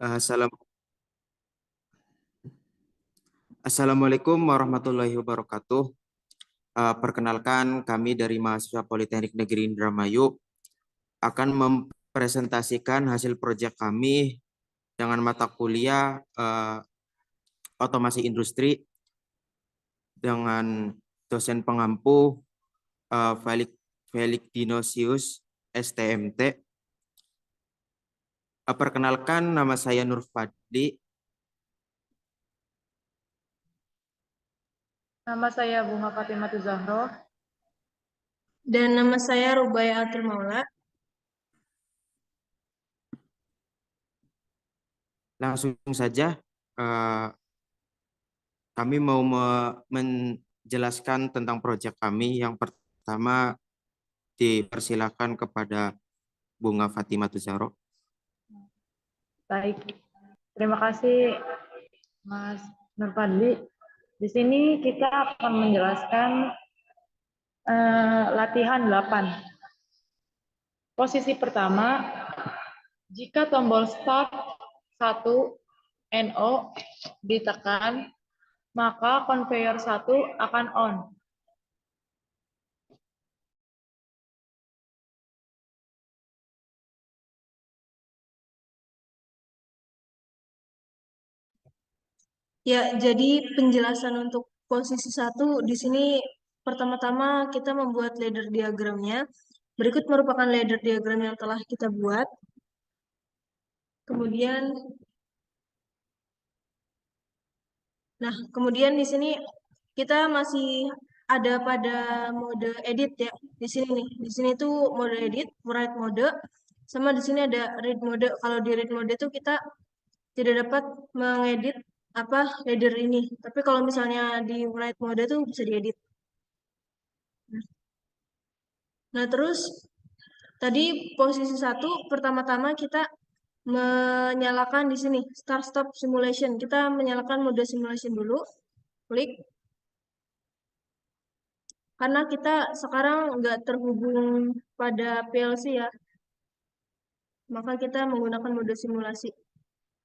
Assalam- Assalamualaikum warahmatullahi wabarakatuh. Perkenalkan, kami dari mahasiswa Politeknik Negeri Indramayu akan mempresentasikan hasil proyek kami dengan mata kuliah otomasi industri dengan dosen pengampu Felix Felix Dinosius STMT. Perkenalkan, nama saya Nur Fadli. Nama saya Bunga Fatimah Zahro. Dan nama saya Rubaya Atul Maula. Langsung saja, kami mau menjelaskan tentang proyek kami. Yang pertama, dipersilakan kepada Bunga Fatimah Tuzaro. Baik, terima kasih Mas Nur Fadli. Di sini kita akan menjelaskan latihan 8. Posisi pertama, jika tombol start 1 NO ditekan, maka conveyor 1 akan on. Ya, jadi penjelasan untuk posisi 1 di sini pertama-tama kita membuat ladder diagramnya. Berikut merupakan ladder diagram yang telah kita buat. Kemudian di sini kita masih ada pada mode edit ya. Di sini nih, di sini tuh mode edit, write mode, sama di sini ada read mode. Kalau di read mode tuh kita tidak dapat mengedit ladder ini. Tapi kalau misalnya di write mode tuh bisa diedit. Nah, terus tadi posisi 1 pertama-tama kita menyalakan di sini start stop simulation. Kita menyalakan mode simulation dulu. Klik. Karena kita sekarang nggak terhubung pada PLC ya. Maka kita menggunakan mode simulasi.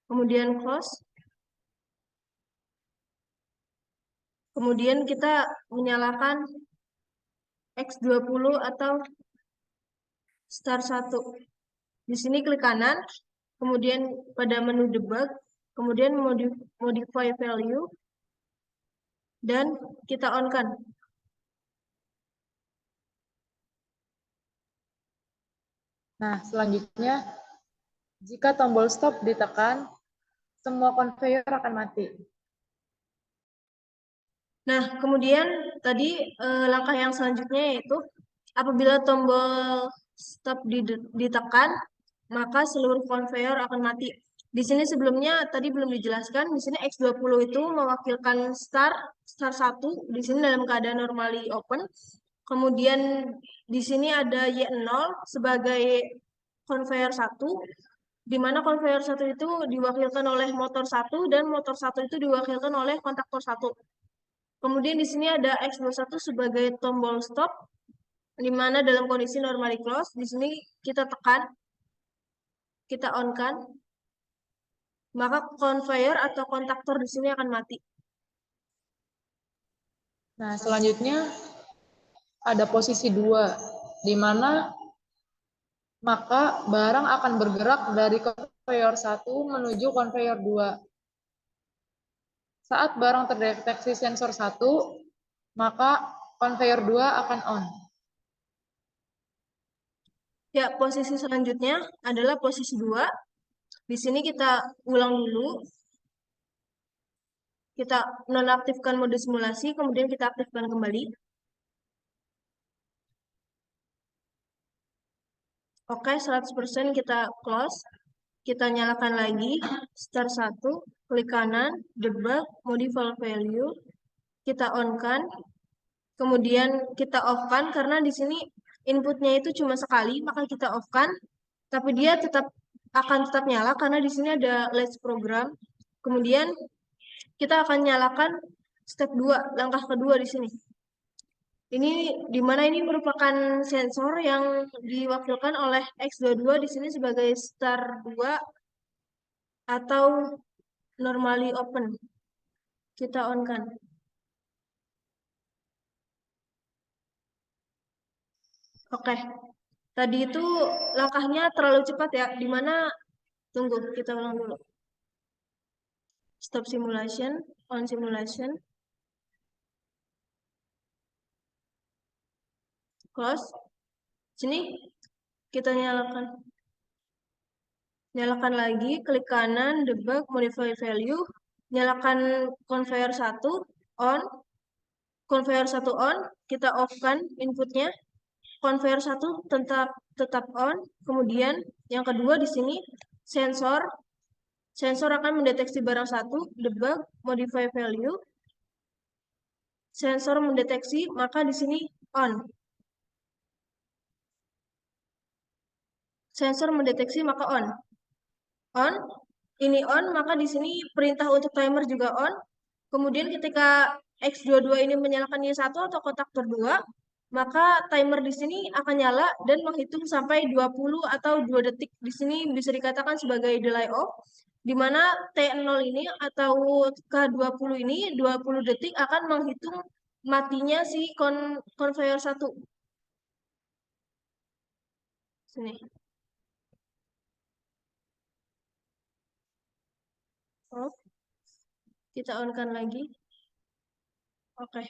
Kemudian close. Kemudian kita menyalakan X20 atau start 1. Di sini klik kanan, kemudian pada menu debug, kemudian modify value, dan kita on-kan. Nah, selanjutnya, jika tombol stop ditekan, semua conveyor akan mati. Nah, kemudian tadi langkah yang selanjutnya yaitu apabila tombol stop ditekan, maka seluruh conveyor akan mati. Di sini sebelumnya tadi belum dijelaskan, di sini X20 itu mewakilkan start 1, di sini dalam keadaan normally open. Kemudian di sini ada Y0 sebagai conveyor 1, di mana conveyor 1 itu diwakilkan oleh motor 1 dan motor 1 itu diwakilkan oleh kontaktor 1. Kemudian di sini ada X21 sebagai tombol stop, di mana dalam kondisi normally close, di sini kita tekan, kita on-kan, maka conveyor atau kontaktor di sini akan mati. Nah, selanjutnya ada posisi 2, di mana maka barang akan bergerak dari conveyor 1 menuju conveyor 2. Saat barang terdeteksi sensor 1, maka conveyor 2 akan on. Ya, posisi selanjutnya adalah posisi 2. Di sini kita ulang dulu. Kita nonaktifkan mode simulasi, kemudian kita aktifkan kembali. Oke, 100% kita close. Kita nyalakan lagi, start 1, klik kanan, debug, modify value, kita on-kan, kemudian kita off-kan, karena di sini inputnya itu cuma sekali, maka kita off-kan, tapi dia akan tetap nyala, karena di sini ada latch program. Kemudian kita akan nyalakan step 2, langkah kedua di sini. Ini di mana ini merupakan sensor yang diwakilkan oleh X22 di sini sebagai star 2 atau normally open. Kita on kan. Oke. Tadi itu langkahnya terlalu cepat ya. Dimana tunggu, kita ulang dulu. Stop simulation, on simulation. Close. Sini kita nyalakan. Nyalakan lagi, klik kanan, debug, modify value. Nyalakan conveyor 1, on. Conveyor 1 on, kita off kan inputnya. Conveyor 1 tetap on. Kemudian yang kedua di sini sensor. Sensor akan mendeteksi barang 1, debug, modify value. Sensor mendeteksi, maka di sini on. Sensor mendeteksi, maka on. On, ini on, maka di sini perintah untuk timer juga on. Kemudian ketika X22 ini menyalakan Y1 atau kotak terdua, maka timer di sini akan nyala dan menghitung sampai 20 atau 2 detik. Di sini bisa dikatakan sebagai delay off, di mana T0 ini atau K20 ini 20 detik akan menghitung matinya si conveyor 1. Sini. Off. Kita on-kan lagi. Oke.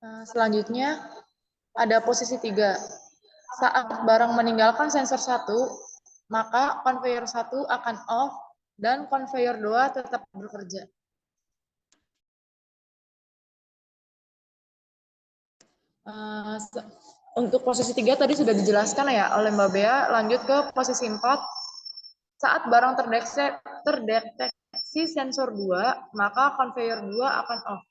Nah, selanjutnya ada posisi 3. Saat barang meninggalkan sensor 1, maka conveyor 1 akan off dan conveyor 2 tetap bekerja. Untuk posisi 3 tadi sudah dijelaskan ya oleh Mbak Bea. Lanjut ke posisi 4. Saat barang terdeteksi sensor 2, maka conveyor 2 akan off.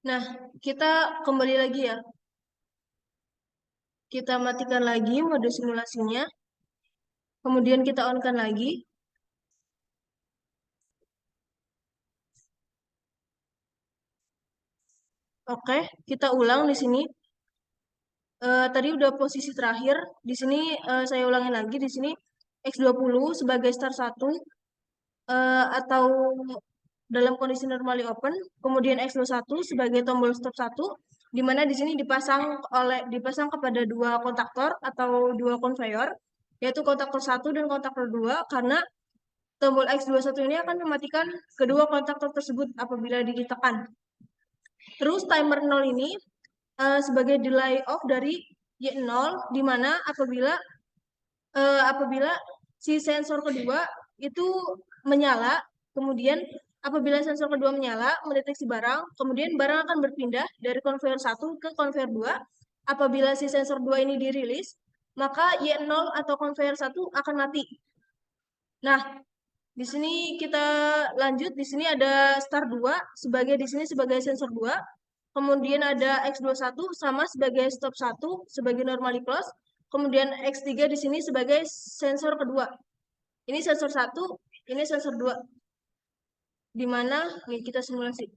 Nah, kita kembali lagi ya. Kita matikan lagi mode simulasinya. Kemudian kita on-kan lagi. Oke, kita ulang di sini. Tadi udah posisi terakhir. Di sini saya ulangin lagi di sini X20 sebagai start 1 atau dalam kondisi normally open, kemudian X21 sebagai tombol stop 1, di mana di sini dipasang kepada dua kontaktor atau dua konveyor, yaitu kontaktor 1 dan kontaktor 2, karena tombol X21 ini akan mematikan kedua kontaktor tersebut apabila ditekan. Terus timer 0 ini sebagai delay off dari Y0, di mana apabila si sensor kedua itu menyala, kemudian apabila sensor kedua menyala, mendeteksi barang, kemudian barang akan berpindah dari conveyor 1 ke conveyor 2. Apabila si sensor 2 ini dirilis, maka Y0 atau conveyor 1 akan mati. Nah, di sini kita lanjut, di sini ada start 2 di sini sebagai sensor 2. Kemudian ada X21 sama sebagai stop 1 sebagai normally close. Kemudian X3 di sini sebagai sensor kedua. Ini sensor 1, ini sensor 2. Di mana nih kita simulasi.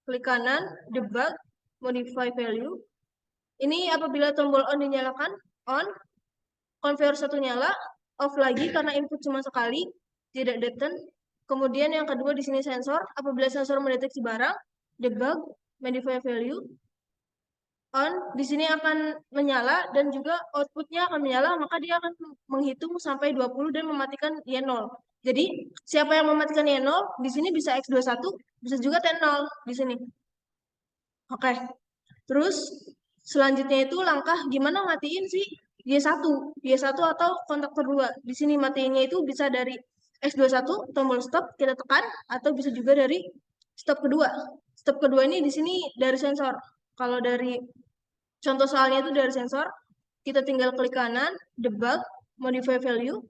Klik kanan, debug, modify value. Ini apabila tombol on dinyalakan, on. Conveyor 1 nyala, off lagi karena input cuma sekali, tidak deten. Kemudian yang kedua di sini sensor, apabila sensor mendeteksi barang, debug, modify value, on, di sini akan menyala dan juga outputnya akan menyala, maka dia akan menghitung sampai 20 dan mematikan Y0. Jadi, siapa yang mematikan Y0, di sini bisa X21, bisa juga T0 di sini. Oke. Terus, selanjutnya itu langkah gimana matiin sih Y1 atau kontaktor 2. Di sini matiinnya itu bisa dari X21, tombol stop, kita tekan, atau bisa juga dari stop kedua. Stop kedua ini di sini dari sensor. Kalau dari contoh soalnya itu dari sensor, kita tinggal klik kanan, debug, modify value,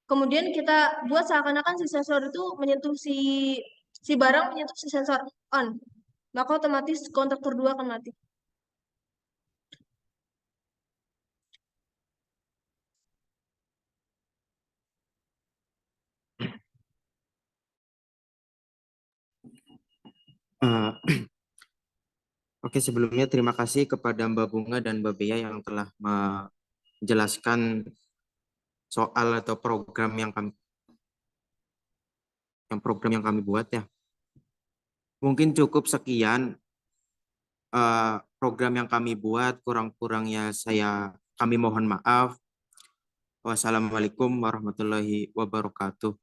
kemudian kita buat seakan-akan si sensor itu menyentuh si barang menyentuh si sensor on, maka otomatis kontaktor 2 akan mati. Oke, sebelumnya terima kasih kepada Mbak Bunga dan Mbak Bea yang telah menjelaskan soal atau program yang kami buat ya. Mungkin cukup sekian program yang kami buat, kurang-kurangnya kami mohon maaf. Wassalamualaikum warahmatullahi wabarakatuh.